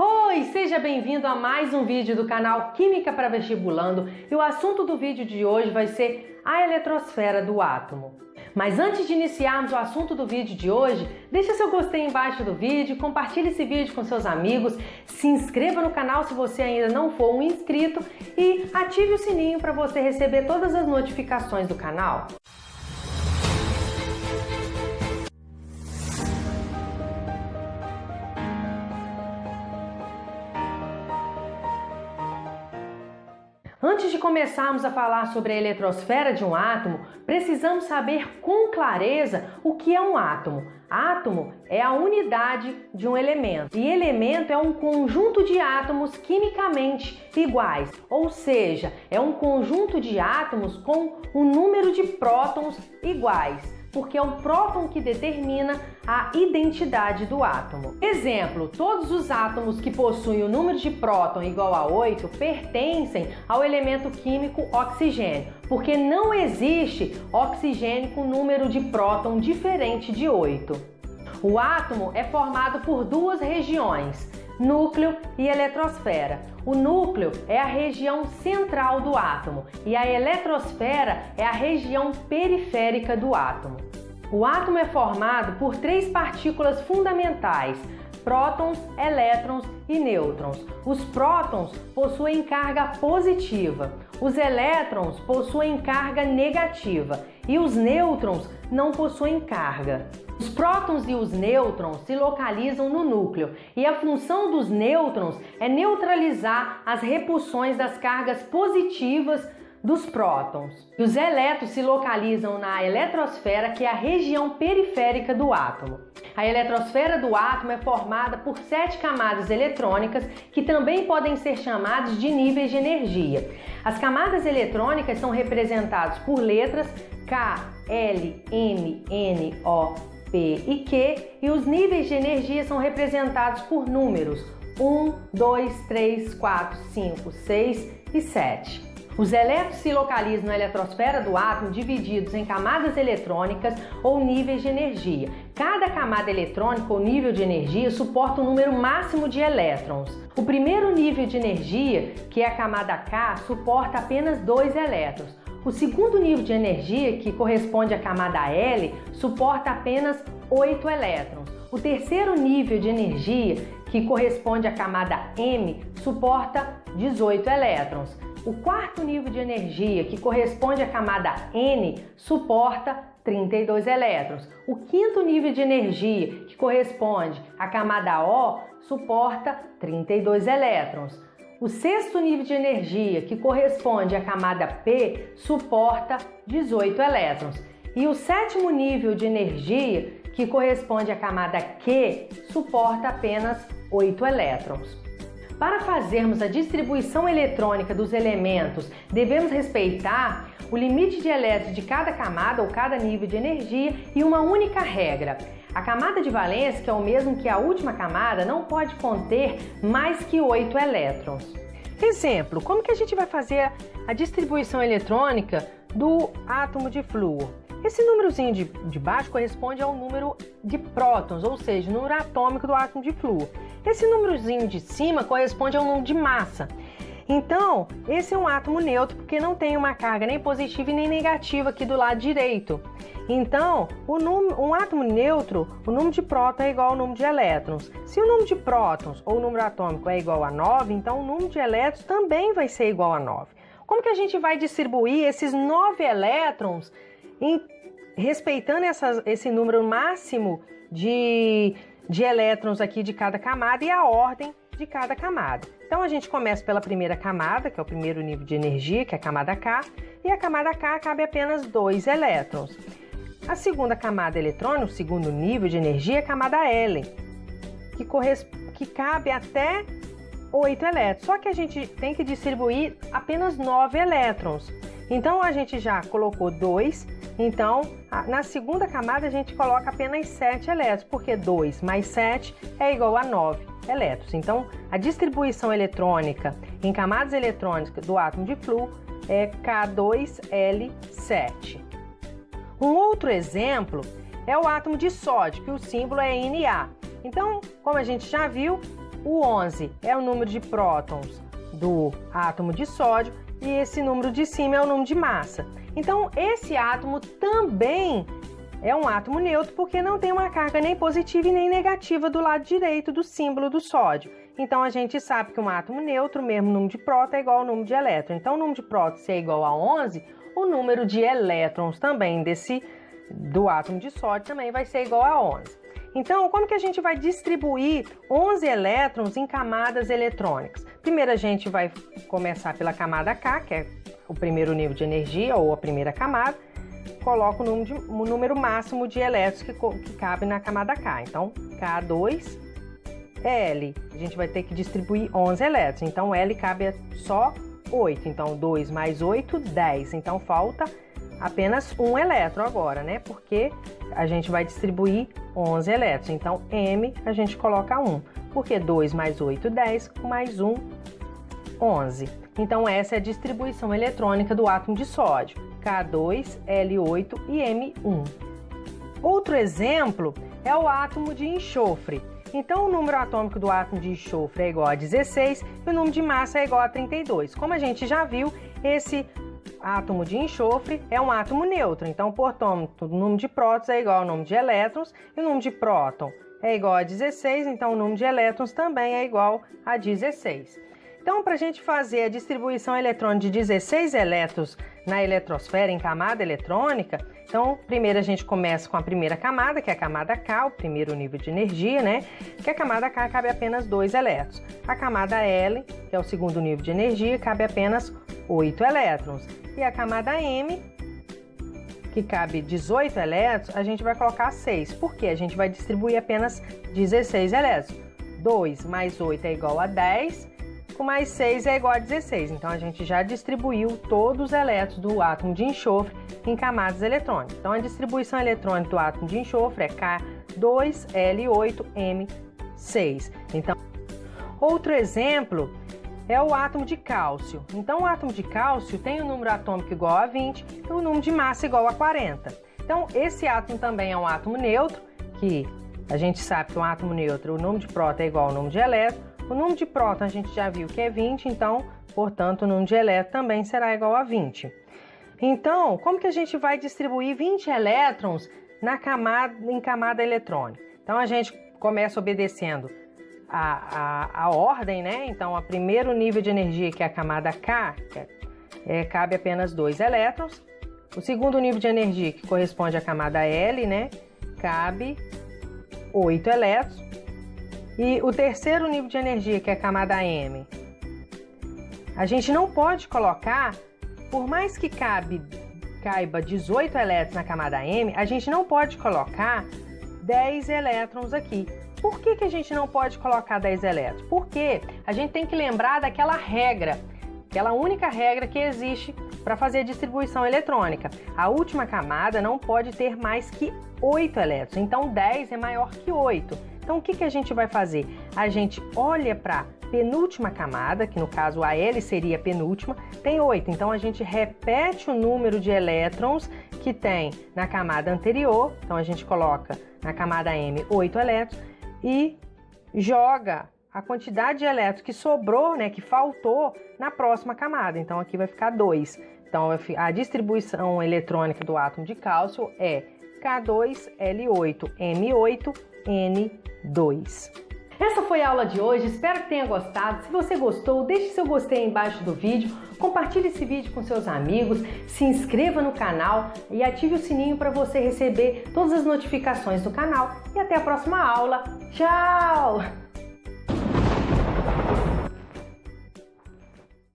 Oi, seja bem-vindo a mais um vídeo do canal Química para Vestibulando e o assunto do vídeo de hoje vai ser a eletrosfera do átomo. Mas antes de iniciarmos o assunto do vídeo de hoje, deixa seu gostei embaixo do vídeo, compartilhe esse vídeo com seus amigos, se inscreva no canal se você ainda não for um inscrito e ative o sininho para você receber todas as notificações do canal. Antes de começarmos a falar sobre a eletrosfera de um átomo, precisamos saber com clareza o que é um átomo. Átomo é a unidade de um elemento, e elemento é um conjunto de átomos quimicamente iguais, ou seja, é um conjunto de átomos com um número de prótons iguais, porque é o próton que determina a identidade do átomo. Exemplo, todos os átomos que possuem o número de próton igual a 8 pertencem ao elemento químico oxigênio, porque não existe oxigênio com número de próton diferente de 8. O átomo é formado por duas regiões, núcleo e eletrosfera. O núcleo é a região central do átomo e a eletrosfera é a região periférica do átomo. O átomo é formado por três partículas fundamentais: prótons, elétrons e nêutrons. Os prótons possuem carga positiva, os elétrons possuem carga negativa e os nêutrons não possuem carga. Os prótons e os nêutrons se localizam no núcleo e a função dos nêutrons é neutralizar as repulsões das cargas positivas dos prótons. E os elétrons se localizam na eletrosfera, que é a região periférica do átomo. A eletrosfera do átomo é formada por 7 camadas eletrônicas, que também podem ser chamadas de níveis de energia. As camadas eletrônicas são representadas por letras K, L, M, N, O, P e Q, e os níveis de energia são representados por números 1, 2, 3, 4, 5, 6 e 7. Os elétrons se localizam na eletrosfera do átomo divididos em camadas eletrônicas ou níveis de energia. Cada camada eletrônica ou nível de energia suporta um número máximo de elétrons. O primeiro nível de energia, que é a camada K, suporta apenas 2 elétrons. O segundo nível de energia, que corresponde à camada L, suporta apenas 8 elétrons. O terceiro nível de energia, que corresponde à camada M, suporta 18 elétrons. O quarto nível de energia, que corresponde à camada N, suporta 32 elétrons. O quinto nível de energia, que corresponde à camada O, suporta 32 elétrons. O sexto nível de energia, que corresponde à camada P, suporta 18 elétrons. E o sétimo nível de energia, que corresponde à camada Q, suporta apenas 8 elétrons. Para fazermos a distribuição eletrônica dos elementos, devemos respeitar o limite de elétrons de cada camada ou cada nível de energia e uma única regra. A camada de valência, que é o mesmo que a última camada, não pode conter mais que 8 elétrons. Exemplo, como que a gente vai fazer a distribuição eletrônica do átomo de flúor? Esse númerozinho de baixo corresponde ao número de prótons, ou seja, o número atômico do átomo de flúor. Esse númerozinho de cima corresponde ao número de massa. Então, esse é um átomo neutro, porque não tem uma carga nem positiva e nem negativa aqui do lado direito. Então, um átomo neutro, o número de prótons é igual ao número de elétrons. Se o número de prótons ou o número atômico é igual a 9, então o número de elétrons também vai ser igual a 9. Como que a gente vai distribuir esses 9 elétrons respeitando esse número máximo de elétrons aqui de cada camada e a ordem de cada camada? Então a gente começa pela primeira camada, que é o primeiro nível de energia, que é a camada K, e a camada K cabe apenas 2 elétrons. A segunda camada eletrônica, o segundo nível de energia, é a camada L, que cabe até 8 elétrons, só que a gente tem que distribuir apenas 9 elétrons. Então a gente já colocou 2, então na segunda camada a gente coloca apenas 7 elétrons, porque 2 mais 7 é igual a 9 elétrons. Então a distribuição eletrônica em camadas eletrônicas do átomo de flúor é K2L7. Um outro exemplo é o átomo de sódio, que o símbolo é Na. Então, como a gente já viu, o 11 é o número de prótons do átomo de sódio e esse número de cima é o número de massa. Então, esse átomo também é um átomo neutro porque não tem uma carga nem positiva e nem negativa do lado direito do símbolo do sódio. Então, a gente sabe que um átomo neutro, o mesmo número de próton, é igual ao número de elétrons. Então, o número de prótons é igual a 11, o número de elétrons também do átomo de sódio também vai ser igual a 11. Então, como que a gente vai distribuir 11 elétrons em camadas eletrônicas? Primeiro, a gente vai começar pela camada K, que é o primeiro nível de energia, ou a primeira camada. Coloca o número máximo de elétrons que cabe na camada K. Então, K2, L. A gente vai ter que distribuir 11 elétrons. Então, L cabe só 8. Então, 2 mais 8, 10. Então, falta apenas um elétron agora, né? Porque a gente vai distribuir 11 elétrons. Então, M a gente coloca 1. Porque 2 mais 8, 10. Mais 1, 11. Então, essa é a distribuição eletrônica do átomo de sódio. K2, L8 e M1. Outro exemplo é o átomo de enxofre. Então, o número atômico do átomo de enxofre é igual a 16 e o número de massa é igual a 32. Como a gente já viu, esse átomo de enxofre é um átomo neutro. Então, portanto, o número de prótons é igual ao número de elétrons e o número de próton é igual a 16, então o número de elétrons também é igual a 16. Então, para a gente fazer a distribuição eletrônica de 16 elétrons na eletrosfera em camada eletrônica, então, primeiro a gente começa com a primeira camada, que é a camada K, o primeiro nível de energia, né? Que a camada K cabe apenas 2 elétrons. A camada L, que é o segundo nível de energia, cabe apenas 8 elétrons. E a camada M, que cabe 18 elétrons, a gente vai colocar 6. Por quê? A gente vai distribuir apenas 16 elétrons. 2 mais 8 é igual a 10. Com mais 6 é igual a 16, então a gente já distribuiu todos os elétrons do átomo de enxofre em camadas eletrônicas. Então a distribuição eletrônica do átomo de enxofre é K2L8M6. Então, outro exemplo é o átomo de cálcio. Então o átomo de cálcio tem o número atômico igual a 20 e o número de massa igual a 40. Então esse átomo também é um átomo neutro, que a gente sabe que um átomo neutro, o número de próton é igual ao número de elétrons. O número de próton a gente já viu que é 20, então, portanto, o número de elétrons também será igual a 20. Então, como que a gente vai distribuir 20 elétrons em camada eletrônica? Então, a gente começa obedecendo a ordem, né? Então, o primeiro nível de energia, que é a camada K, cabe apenas 2 elétrons. O segundo nível de energia, que corresponde à camada L, né? Cabe 8 elétrons. E o terceiro nível de energia, que é a camada M, a gente não pode colocar, por mais que caiba 18 elétrons na camada M, a gente não pode colocar 10 elétrons aqui. Por que a gente não pode colocar 10 elétrons? Porque a gente tem que lembrar daquela regra, aquela única regra que existe para fazer a distribuição eletrônica. A última camada não pode ter mais que 8 elétrons, então 10 é maior que 8. Então, o que a gente vai fazer? A gente olha para a penúltima camada, que no caso a L seria a penúltima, tem 8. Então, a gente repete o número de elétrons que tem na camada anterior. Então, a gente coloca na camada M 8 elétrons e joga a quantidade de elétrons que sobrou, né, que faltou, na próxima camada. Então, aqui vai ficar 2. Então, a distribuição eletrônica do átomo de cálcio é K2L8M8N2. Essa foi a aula de hoje, espero que tenha gostado. Se você gostou, deixe seu gostei aí embaixo do vídeo, compartilhe esse vídeo com seus amigos, se inscreva no canal e ative o sininho para você receber todas as notificações do canal. E até a próxima aula. Tchau!